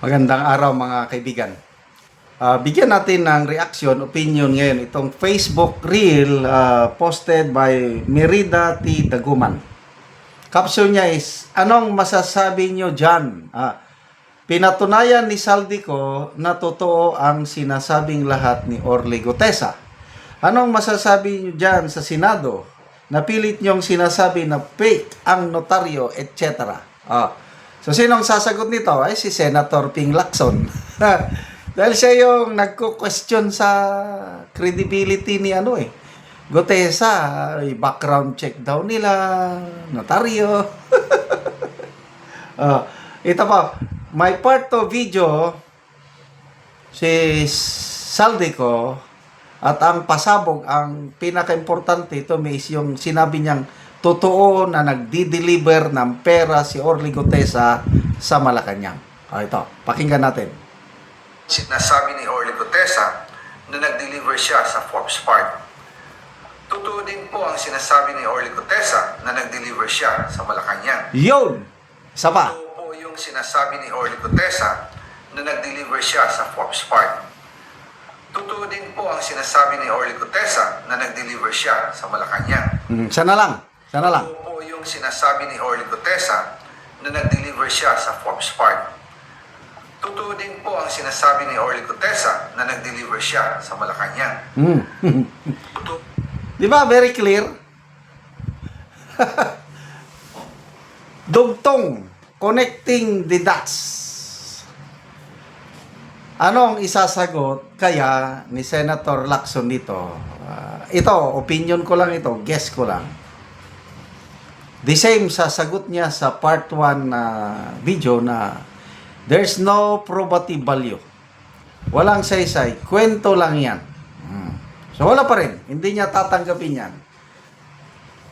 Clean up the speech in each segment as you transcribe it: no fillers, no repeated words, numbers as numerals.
Magandang araw mga kaibigan. Bigyan natin ng reaction, opinion ngayon itong Facebook Reel posted by Merida T. Daguman. Caption niya is, anong masasabi niyo dyan? Pinatunayan ni Saldico na totoo ang sinasabing lahat ni Orly Gutesa. Anong masasabi niyo dyan sa Senado? Napilit niyong sinasabi na fake ang notaryo, etc. So, sinong sasagot nito? Ay, si Senator Ping Lacson. Dahil siya yung nagko-question sa credibility ni Gutesa. Background check daw nila, notaryo. Ito pa, may part of video si Saldico at ang pasabog, ang pinaka-importante ito is yung sinabi niyang totoo na nagdi-deliver ng pera si Orly Gutesa sa Malacanang. Ito, pakinggan natin. Sinasabi ni Orly Gutesa na nag-deliver siya sa Forbes Park. Totoo din po ang sinasabi ni Orly Gutesa na nag-deliver siya sa Malacanang. Yun! Isa pa. Totoo po yung sinasabi ni Orly Gutesa na nag-deliver siya sa Forbes Park. Totoo din po ang sinasabi ni Orly Gutesa na nag-deliver siya sa Malacanang. Sana lang. Sana lang. Totoo po yung sinasabi ni Orly Gutesa na nag-deliver siya sa Forbes Park. Totoo din po ang sinasabi ni Orly Gutesa na nag-deliver siya sa Malacanang. Di ba? Very clear. Dugtong. Connecting the dots. Anong isasagot kaya ni Senator Lacson dito? Ito, opinion ko lang ito, guess ko lang. The same sasagot niya sa part 1 na video na there's no probative value. Walang saysay, kwento lang yan. So wala pa rin, hindi niya tatanggapin yan.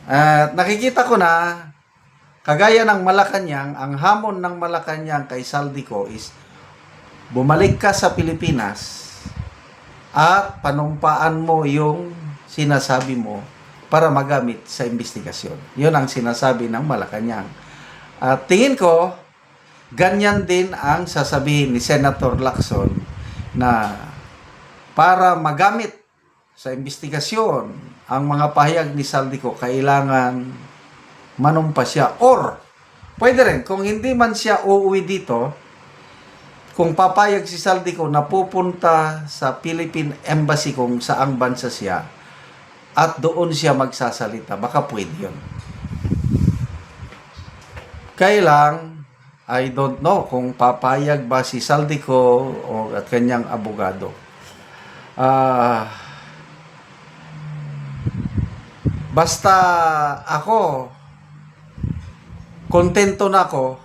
At nakikita ko na, kagaya ng Malacanang, ang hamon ng Malacanang kay Saldico is bumalik ka sa Pilipinas at panumpaan mo yung sinasabi mo para magamit sa investigasyon. Yun ang sinasabi ng Malacanang. At tingin ko, ganyan din ang sasabihin ni Senator Lacson na para magamit sa investigasyon ang mga pahayag ni Saldico, kailangan manumpa siya. Or, pwede rin, kung hindi man siya uuwi dito, kung papayag si Saldico na pupunta sa Philippine Embassy kung saang bansa siya at doon siya magsasalita, baka pwede yun. Kailang, I don't know kung papayag ba si Saldico o at kanyang abogado. Basta ako, kontento na ako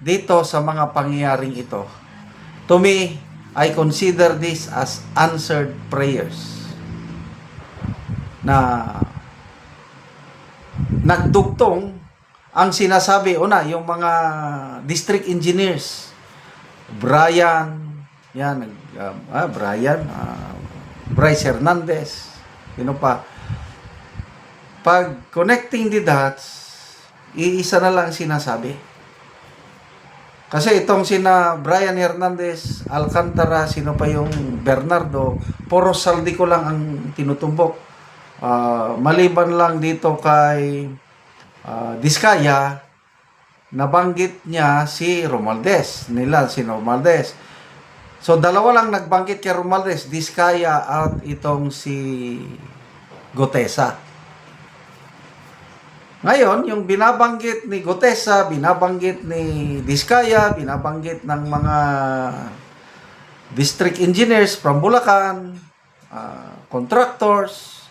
dito sa mga pangyayaring ito. To me, I consider this as answered prayers na nagdugtong ang sinasabi, yung mga district engineers, Brian, Bryce Hernandez, pa. Pag connecting the dots, iisa na lang sinasabi. Kasi itong sina Brian Hernandez, Alcantara, sino pa yung Bernardo, puro Saldico lang ang tinutumbok. Maliban lang dito kay Diskaya, nabanggit niya si Romualdez. So, dalawa lang nagbanggit kay Romualdez, Diskaya at itong si Gutesa. Ngayon, yung binabanggit ni Gutesa, binabanggit ni Diskaya, binabanggit ng mga district engineers from Bulacan, contractors,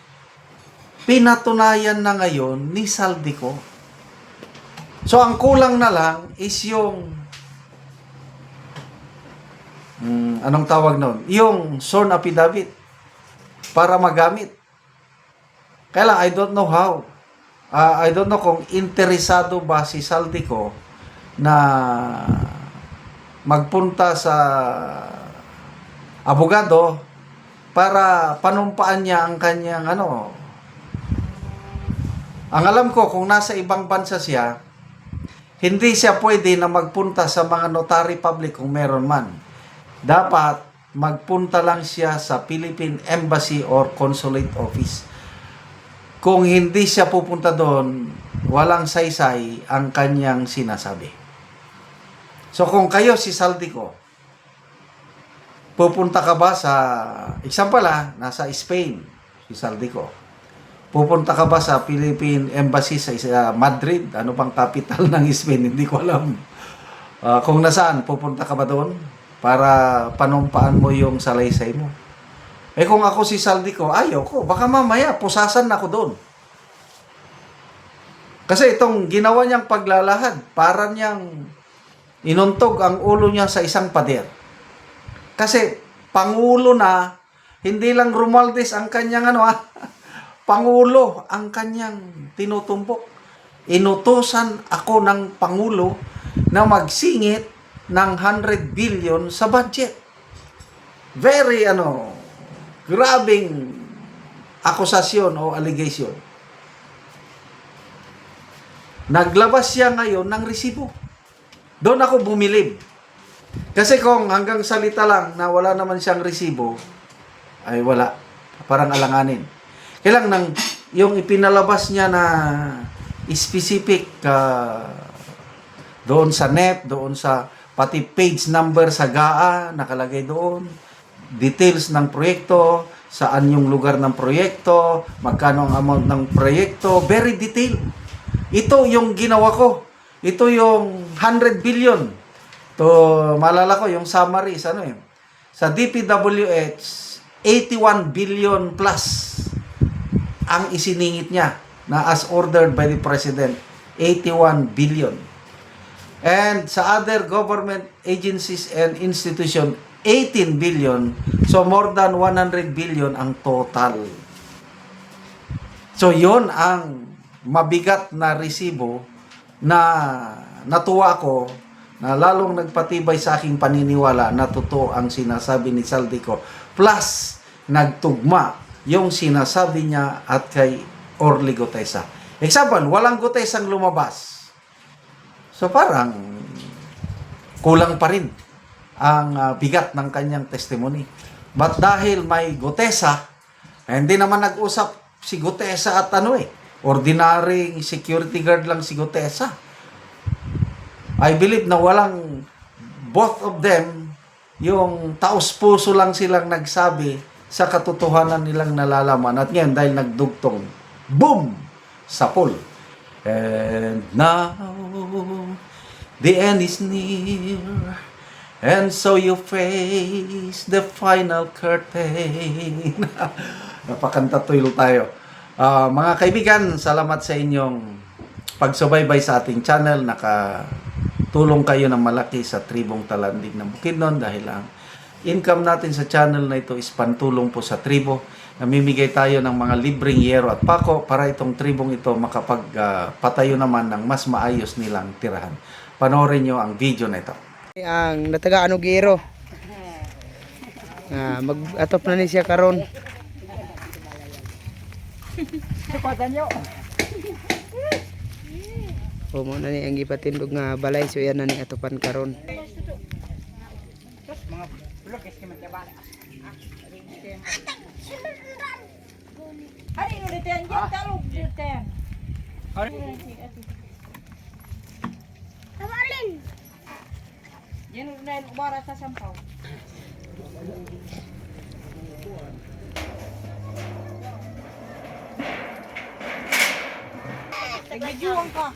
pinatunayan na ngayon ni Saldico. So, ang kulang na lang is yung anong tawag nun? Yung sworn affidavit para magamit. Kaya lang, I don't know how. I don't know kung interesado ba si Saldico na magpunta sa abogado para panumpaan niya ang kanyang Ang alam ko, kung nasa ibang bansa siya, hindi siya pwede na magpunta sa mga notary public kung meron man. Dapat magpunta lang siya sa Philippine Embassy or Consulate Office. Kung hindi siya pupunta doon, walang saysay ang kanyang sinasabi. So kung kayo si Saldico, pupunta ka ba sa, example nasa Spain, si Saldico. Pupunta ka ba sa Philippine Embassy sa Madrid? Ano bang capital ng Spain? Hindi ko alam. Kung nasaan, pupunta ka ba doon? Para panumpaan mo yung salaysay mo. Eh kung ako si Saldico, ayaw ko. Baka mamaya, pusasan ako doon. Kasi itong ginawa niyang paglalahad, para niyang inuntog ang ulo niya sa isang pader. Kasi Pangulo na, hindi lang Romualdez ang kanyang Pangulo ang kanyang tinutumbok. Inutosan ako ng Pangulo na magsingit ng 100 billion sa budget. Very grabing akusasyon o allegation. Naglabas siya ngayon ng resibo. Doon ako bumilib. Kasi kung hanggang salita lang na wala naman siyang resibo, ay wala. Parang alanganin. Kailang yung ipinalabas niya na specific doon sa NEP, doon sa pati page number sa GAA, nakalagay doon. Details ng proyekto, saan yung lugar ng proyekto, magkano ang amount ng proyekto, very detailed. Ito yung ginawa ko. Ito yung 100 billion. To malala ko yung summary sa sa DPWH 81 billion plus ang isiningit niya na as ordered by the President, 81 billion. And sa other government agencies and institution, 18 billion. So more than 100 billion ang total. So yon ang mabigat na resibo na natuwa ko, na lalong nagpatibay sa aking paniniwala na totoo ang sinasabi ni Saldico. Plus, nagtugma yung sinasabi niya at kay Orly Gutesa. Example, walang Gutesang lumabas. So parang kulang pa rin ang bigat ng kanyang testimony. But dahil may Gutesa, hindi naman nag-usap si Gutesa at ordinary security guard lang si Gutesa. I believe na walang, both of them, yung taos-puso lang silang nagsabi sa katotohanan nilang nalalaman. At ngayon, dahil nagdugtong, boom! Sapol. And now, the end is near, and so you face the final curtain. Napakanta tuyo tayo. Mga kaibigan, salamat sa inyong pagsubaybay sa ating channel. Nakatulong kayo ng malaki sa tribong Talandig ng Bukidnon dahil ang income natin sa channel na ito is pantulong po sa tribo. Namimigay tayo ng mga libreng yero at pako para itong tribong ito makapagpatayo naman ng mas maayos nilang tirahan. Panoorin nyo ang video na ito. Ang nataga Anugiro. Mag-atop na ni siya karon. O mo na ni ang gipatindog nga balay, so yan na ni atopan karon. Hari nu diten jam taluk diten. Hari. Awalin. Yen udah ubara sa sampau. Nagbijuang ka.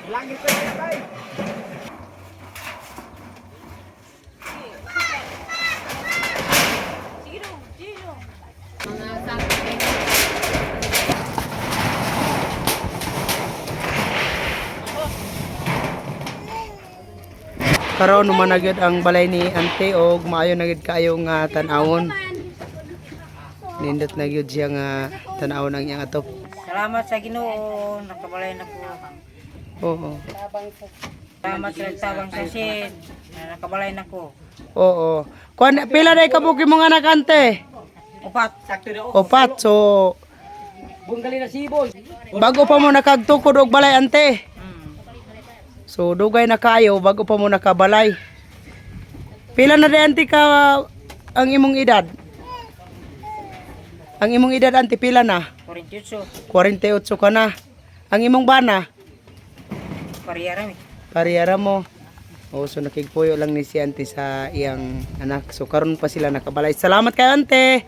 Langit ka na tayo. Sige dong, sige dong. Karon naman agad ang balay ni ante og maayo na gid kayo nga tan-awon. Nindot na gyud siya nga tan-awon ang iyang atop. Salamat sa Ginoo, nakabalay na ko. Oo. Salamat sa tabang sasid, nakabalay na ko. Oo. Kuan pila day kabuki mo nga anak ante? Upat. Sakto na Upat. So, Bunggali na siboy. bago pa mo nakagtukod og balay, ante. So, dugay na kayo bago pa mo nakabalay. Pila na di, ante, ka ang imong edad? Ang imong edad, ante, pila na? 48. 48 ka na. Ang imong bana? Pariyara mi. Pariyara mo. O, so nakigpuyo lang ni si ante sa iyang anak. So, karon pa sila nakabalay. Salamat kayo, ante.